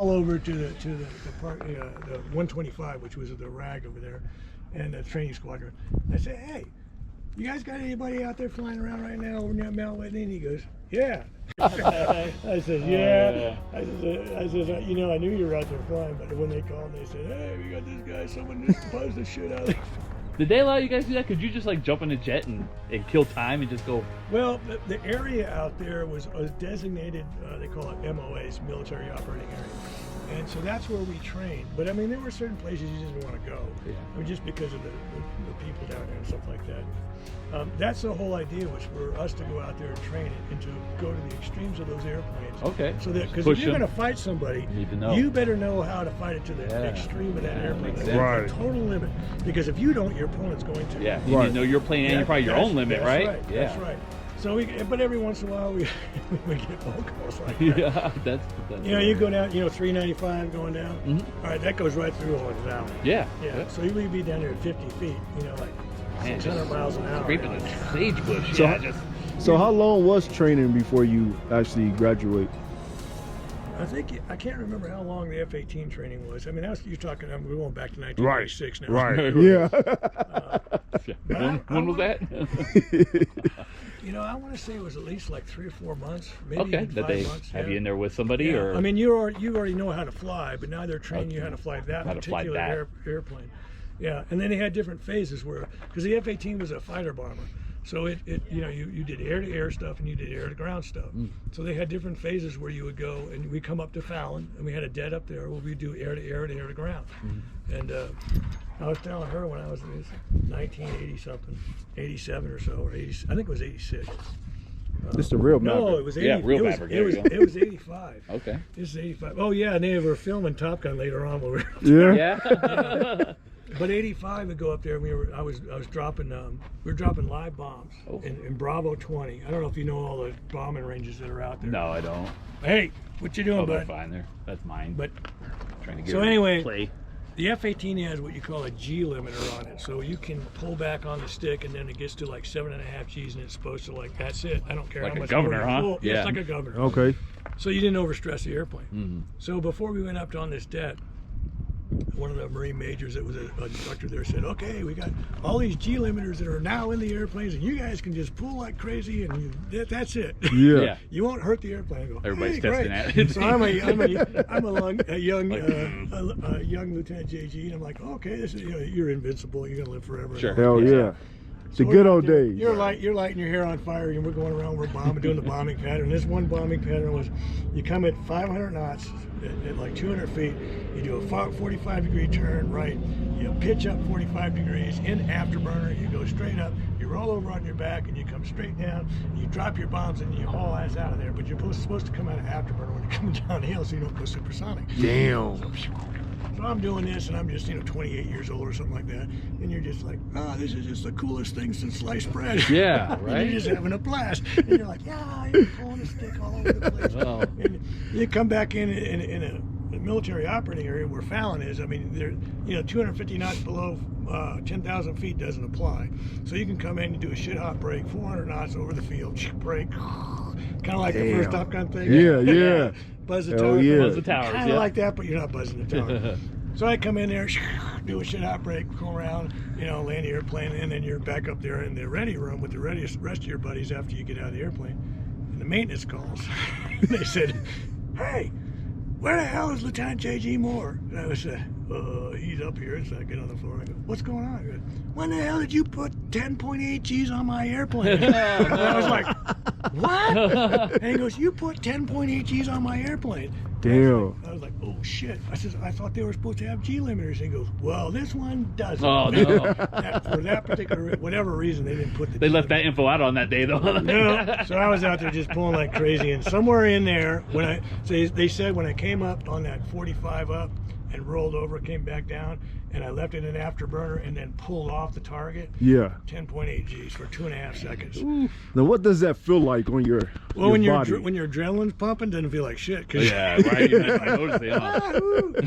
all over to the part, the 125, which was the RAG over there, and the training squadron. I said, hey, you guys got anybody out there flying around right now over near Mount Whitney? And he goes, yeah. I said, yeah. I said, you know, I knew you were out there flying, but when they called, they said, hey, we got this guy, someone just buzzed the shit out of him. Did they allow you guys to do that? Could you just like jump in a jet and kill time and just go? Well, the area out there was designated, they call it MOAs, Military Operating Area. And so that's where we trained. But I mean, there were certain places you didn't want to go. Yeah. I mean, just because of the people down there and stuff like that. That's the whole idea, was for us to go out there and train it and to go to the extremes of those airplanes. Okay. So that, because if you're going to fight somebody, you better know how to fight it to the extreme of that airplane. Exactly. Right. Total limit. Because if you don't, your opponent's going to. Yeah. You need to know your plane and probably your own limit, right? Right. Yeah. That's right. So but every once in a while we get phone calls like that. Yeah, that's you know, you go down, you know, 395 going down. Mm-hmm. All right, that goes right through Orange Valley. Yeah. Yeah. So we'd be down there at 50 feet, you know, like 600 miles an hour. Scraping a sagebrush. So, Yeah. So how long was training before you actually graduate? I can't remember how long the F-18 training was. I mean, you're talking. We're going back to 1986 now. Right. Yeah. When was that? You know, I want to say it was at least like 3 or 4 months, maybe okay. even 5 That they months. have you in there with somebody, or I mean, you already know how to fly, but now they're training you how to fly that particular airplane. Yeah, and then they had different phases where, because the F-18 was a fighter bomber. So it you know, you did air-to-air stuff and you did air-to-ground stuff. So they had different phases where you would go, and we come up to Fallon, and we had a dead up there where we do air-to-air and air-to-ground. And I was telling her when I was 1980-something, 87 or so, or 80, I think it was 86. This is the real Maverick. No, it was 80. Yeah, real it Maverick. It was 85. Okay. This is 85. Oh yeah, and they were filming Top Gun later on. When we were Yeah. But 85 would go up there, and I was dropping, we were dropping live bombs in Bravo 20. I don't know if you know all the bombing ranges that are out there. No, I don't. Hey, what you doing, bud? Fine there. That's mine. But trying to get so anyway, play. The F-18 has what you call a G limiter on it, so you can pull back on the stick, and then it gets to like 7.5 Gs, and it's supposed to like, that's it. I don't care like how much. Like a governor, huh? Full. Yeah, it's like a governor. Okay. So you didn't overstress the airplane. So before we went up on this deck, one of the Marine majors that was an instructor there said, okay, we got all these G limiters that are now in the airplanes, and you guys can just pull like crazy, and that's it. Yeah. You won't hurt the airplane. I go, everybody's hey, testing great. that. So I'm a young Lieutenant JG, and I'm like, okay, this is, you know, you're invincible. You're gonna live forever. Sure. Hell yeah. The good old days. You're lighting your hair on fire, and we're going around, we're bombing, doing the bombing pattern. This one bombing pattern was, you come at 500 knots at like 200 feet, you do a 45-degree turn right, you pitch up 45 degrees in afterburner, you go straight up, you roll over on your back, and you come straight down, you drop your bombs, and you haul ass out of there. But you're supposed to come out of afterburner when you're coming downhill, so you don't go supersonic. Damn. So I'm doing this, and I'm just, you know, 28 years old or something like that, and you're just like, oh, this is just the coolest thing since sliced bread. Yeah, right. And you're just having a blast, and you're like, yeah, you're pulling a stick all over the place. Oh. And you come back in a military operating area where Fallon is. I mean, there, you know, 250 knots below 10,000 feet doesn't apply. So you can come in and do a shit hot break, 400 knots over the field, break, kind of like the first Top Gun thing. Yeah. Buzz the Hell tower. yeah. Buzz the towers. Kind of like that, but you're not buzzing the tower. So I come in there, do a shit hot break, go around, you know, land the airplane, and then you're back up there in the ready room with the rest of your buddies after you get out of the airplane. And the maintenance calls. They said, hey, where the hell is Lieutenant J.G. Moore? And I was he's up here. So I get on the floor. I go, what's going on? I go, when the hell did you put 10.8 Gs on my airplane? And I was like, what? And he goes, you put 10.8 Gs on my airplane. Damn. I was like, oh shit. I said, I thought they were supposed to have G limiters. He goes, well, this one doesn't. Oh no. For that particular, whatever reason, they didn't put the They G left that limiter. info out on that day though. No. So I was out there just pulling like crazy, and somewhere in there, they said when I came up on that 45 up and rolled over, came back down, and I left it in afterburner and then pulled off the target. Yeah. 10.8 Gs for 2.5 seconds. Now, what does that feel like on your Well, when body? your adrenaline's pumping, doesn't feel like shit. Cause Yeah, right. I noticed it.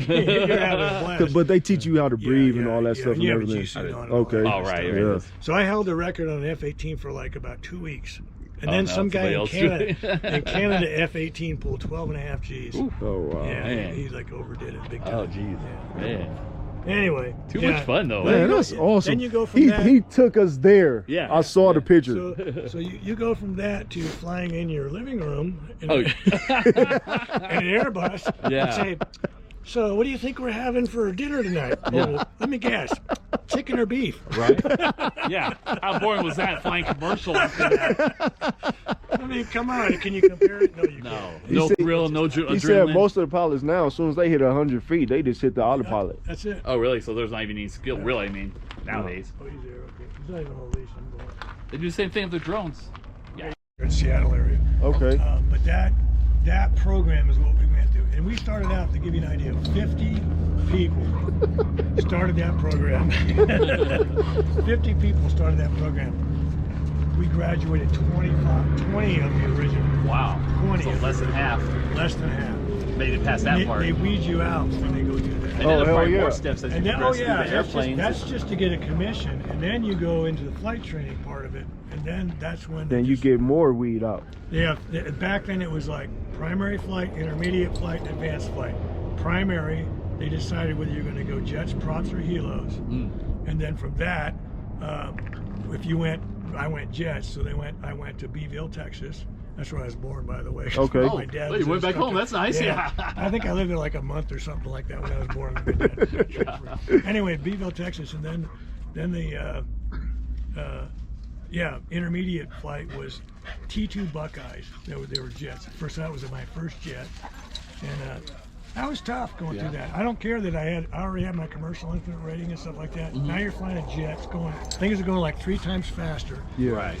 you're having a blast. But they teach you how to breathe and all that stuff and you and have a everything. G suit on. Okay. All right. Yeah. So I held the record on an F-18 for like about 2 weeks. And Oh, then no, some guy in somebody else Canada, F-18 pulled 12.5 Gs. Ooh. Oh wow. Yeah, man. he like overdid it big time. Oh, jeez. Yeah. Man. Anyway, Too yeah. much fun, though. Man, you that's go- awesome. Then you go from he, that. he took us there. Yeah. I saw the picture. So you go from that to flying in your living room in, Oh. in an Airbus Yeah. and say, so what do you think we're having for dinner tonight? Yeah. Oh, let me guess, chicken or beef? Right? Yeah. How boring was that flying commercial after that? I mean, come on, can you compare it? No, you No. can't. No said- thrill, no He adrenaline. said most of the pilots now, as soon as they hit 100 feet, they just hit the autopilot. That's it. Oh, really? So there's not even any skill, really, I mean, nowadays. Oh, he's there, okay. He's not even on a leash. I'm going. They do the same thing with the drones. Yeah. In Seattle area. Okay. But that program is what we went through. And we started out, to give you an idea, 50 people started that program. 50 people started that program. We graduated 20 of the original. Wow. 20. So less than half Less than half. made it past And that part. they weed you out when they go do that. And then Oh, there are hell probably yeah. more steps as you And then, progress through the that's airplanes. just to get a commission. And then you go into the flight training part of it. And then that's when Then you get more weed out. Yeah, back then it was like primary flight, intermediate flight, and advanced flight. Primary, they decided whether you're going to go jets, props, or helos. Mm. And then from that, if you went, I went jets, so I went to Beeville, Texas. That's where I was born, by the way. Okay. Oh, My dad well, was you went an back home. instructor. That's nice. Yeah. I think I lived there like a month or something like that when I was born. My dad- anyway, Beeville, Texas, and then the intermediate flight was T2 Buckeyes. They were jets. First, that was my first jet, and that was tough going through that. I don't care that I already had my commercial instrument rating and stuff like that. Mm-hmm. Now you're flying a jet, things are going like 3 times faster. Yeah. Right.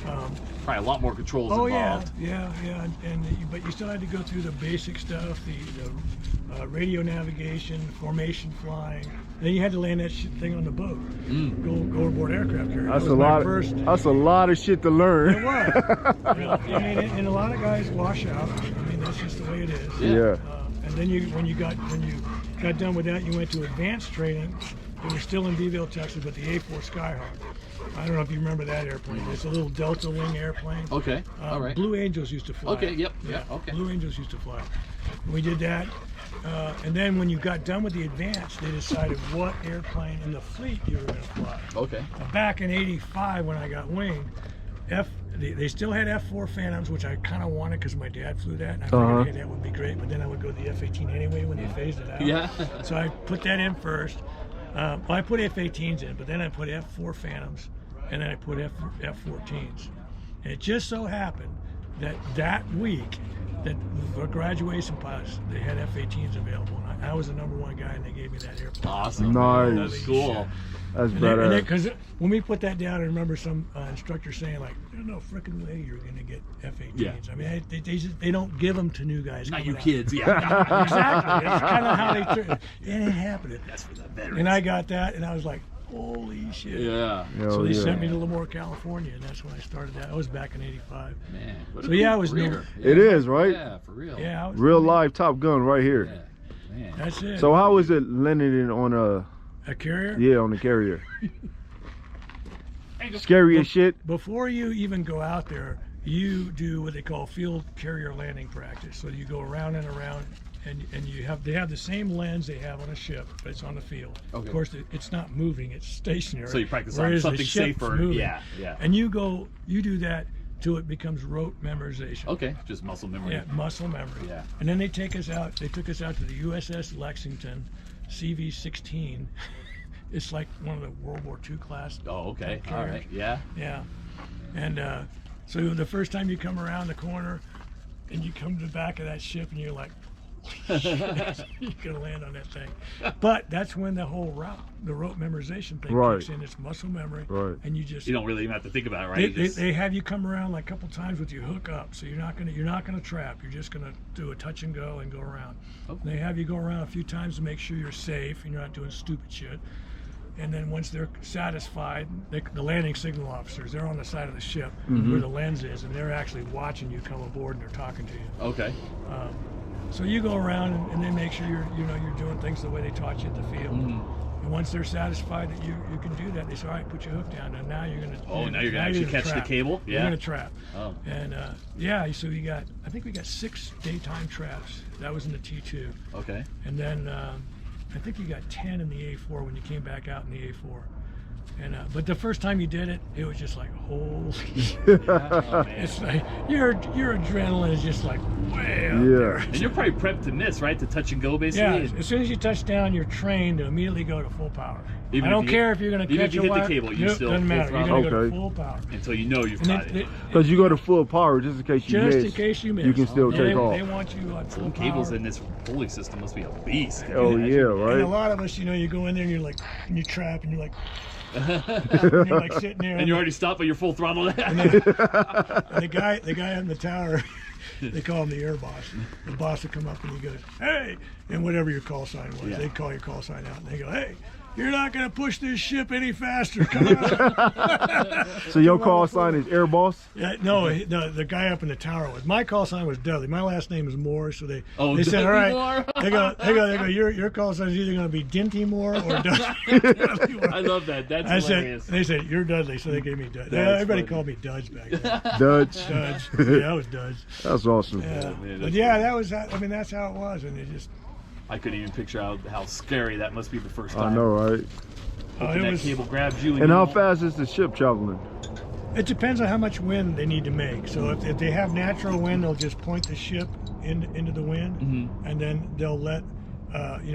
Probably a lot more controls involved. Yeah, but you still had to go through the basic stuff, the radio navigation, formation flying. Then you had to land that thing on the boat. Go aboard aircraft carrier. That's That a was my lot. first. That's a lot of shit to learn. It was. I mean, and a lot of guys wash out. I mean, that's just the way it is. Yeah. And then when you got done with that, you went to advanced training. It was still in Beeville, Texas, but the A4 Skyhawk. I don't know if you remember that airplane. It's a little Delta Wing airplane. Okay. All right. Blue Angels used to fly. Okay, it. yep, yeah, okay. Blue Angels used to fly. We did that. And then when you got done with the advanced, they decided what airplane in the fleet you were going to fly. Okay. Back in '85 when I got winged, they still had F4 Phantoms, which I kind of wanted because my dad flew that, and I figured, hey, that would be great. But then I would go to the F-18 anyway when they phased it out. Yeah. So I put that in first. Well, I put F-18s in, but then I put F4 Phantoms, and then I put F-14s. And it just so happened that week, that for graduation pilots, they had F-18s available. And I was the #1 guy, and they gave me that airplane. Awesome. Nice. That's cool. That's And better. because when we put that down, I remember some instructor saying, like, there's no freaking way you're going to get F-18s. Yeah. I mean, they don't give them to new guys. Not coming you out. kids. Yeah. Exactly. It's kind of how they turn it. It ain't happening. That's for the veterans. And I got that, and I was like, holy shit. Yeah. Hell So they yeah. sent me to Livermore, California, and that's when I started that. I was back in '85. Man. What a So, yeah, cool I was career. It is, right? Yeah, for real. Yeah, I was, Real live Top Gun right here. Yeah. Man. That's it. So how is it landing on a carrier? on the carrier? Scary as shit. Before you even go out there, you do what they call field carrier landing practice. So you go around and around, and they have the same lens they have on a ship, but it's on the field. Okay. Of course, it's not moving; it's stationary. So you practice on whereas the something ship's safer. moving. Yeah, yeah. And you do that till it becomes rote memorization. Okay, just muscle memory. Yeah, muscle memory. Yeah. And then they took us out to the USS Lexington, CV-16. It's like one of the World War II class. Oh, okay. All carriers. right. Yeah. Yeah. And so the first time you come around the corner and you come to the back of that ship and you're like, you're gonna land on that thing. But that's when the whole rote memorization thing Right. kicks in. It's muscle memory. Right. And you just You don't really even have to think about it, right? they have you come around like a couple times with your hook up, so you're not gonna trap. You're just gonna do a touch and go and go around. Okay. They have you go around a few times to make sure you're safe and you're not doing stupid shit. And then once they're satisfied, the landing signal officers, they're on the side of the ship where the lens is, and they're actually watching you come aboard and they're talking to you. Okay. So you go around and they make sure you're doing things the way they taught you at the field. And once they're satisfied that you can do that, they say, all right, put your hook down. And now you're gonna. Oh, now you're gonna actually catch the cable. You're gonna trap. Oh. And so I think we got 6 daytime traps. That was in the T2. Okay. And then I think you got 10 in the A4 when you came back out in the A4. And but the first time you did it, it was just like, holy shit. Oh, man. It's like your adrenaline is just like way up Yeah. there. And you're probably prepped to miss, right? To touch and go, basically. Yeah, as soon as you touch down, you're trained to immediately go to full power. Even I don't if you care hit- if you're going to even catch if you a hit the wire. cable, you Nope, still doesn't full matter. You're throttle. going to go to Okay. full power. Until you know you've And got then it. Because you go to full power just in case you just miss. in case you miss, You can still Yeah, take they, off. They want you on full Pulling cables power. in this pulley system must be a beast. Oh yeah, And a right. lot of us, you go in there and you're like, and you trap and you're like, and you're like sitting there. And you're already stopped, but you're full throttle. And the guy in the tower, they call him the air boss. The boss would come up and he goes, hey, and whatever your call sign was, Yeah. they'd call your call sign out and they go, hey, you're not going to push this ship any faster. Come on. So your call sign is Air Boss? Yeah, no, the guy up in the tower was. My call sign was Dudley. My last name is Moore, so they said, all right. Moore. They go. Your call sign is either going to be Dinty Moore or Dudley Moore. I love that. That's hilarious. They said you're Dudley, so they gave me Dudley. That's Everybody funny. called me Dudge back then. Dutch. Dudge. Yeah, I was Dudge. That's awesome. Yeah, man, but that's yeah, that was. I mean, that's how it was, and it just. I couldn't even picture how scary that must be the first I time. know, right? Hoping it that was. cable grabs you. And you how won't- fast is the ship traveling? It depends on how much wind they need to make. So if they have natural wind, they'll just point the ship into the wind, and then they'll let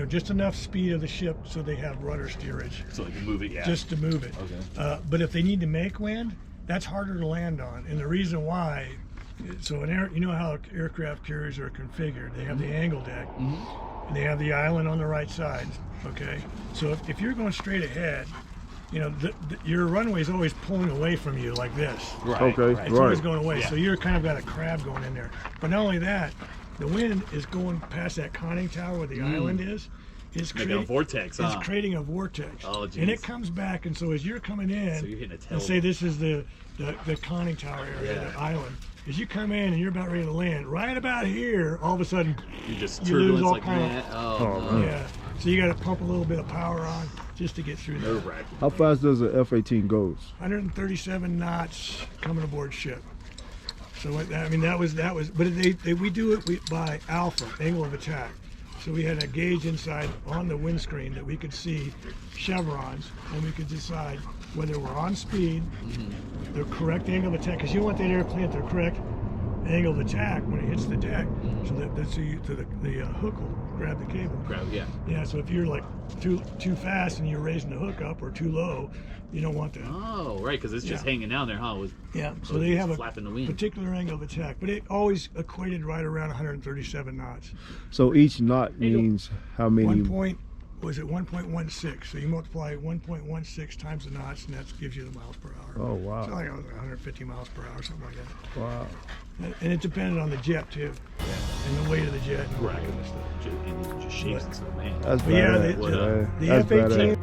just enough speed of the ship so they have rudder steerage So they can move it, yeah. just to move it. Okay. But if they need to make wind, that's harder to land on. And the reason why, so you know how aircraft carriers are configured. They have the angle deck, and they have the island on the right side. Okay, so if you're going straight ahead, your runway is always pulling away from you like this. Right. Okay. Right. It's always Right. going away. Yeah. So you're kind of got a crab going in there. But not only that, the wind is going past that conning tower where the island is. It's Like a vortex, It's huh? creating a vortex. Oh, and geez. it comes back, and so as you're coming in, So you're hitting a tail. and say this is the conning tower area, Yeah. the island. As you come in and you're about ready to land, right about here, all of a sudden, You just you lose turbulence all like kind of- that. Oh, Oh, no. man. yeah. So you got to pump a little bit of power on just to get through that. Nerve-wracking. How fast does a F-18 goes? 137 knots coming aboard ship. So I mean that was, but we do it by alpha, angle of attack. So we had a gauge inside on the windscreen that we could see chevrons, and we could decide whether we're on speed, the correct angle of attack, because you want that airplane at the correct angle of attack when it hits the deck, so that the hook will grab the cable. Yeah. Yeah, so if you're like too fast and you're raising the hook up, or too low, you don't want that. Oh, right, because it's just Yeah. hanging down there, huh? With Yeah, so Oh, they it's have a flapping the wing. particular angle of attack, but it always equated right around 137 knots. So each knot means how many? 1.16? So you multiply 1.16 times the knots, and that gives you the miles per hour. Oh, wow. So like 150 miles per hour, something like that. Wow. And it depended on the jet too, and the weight of the jet and all that Right. kind of stuff. And it just shapes it so, man. That's But yeah, badass. What man. the That's F-18. badass.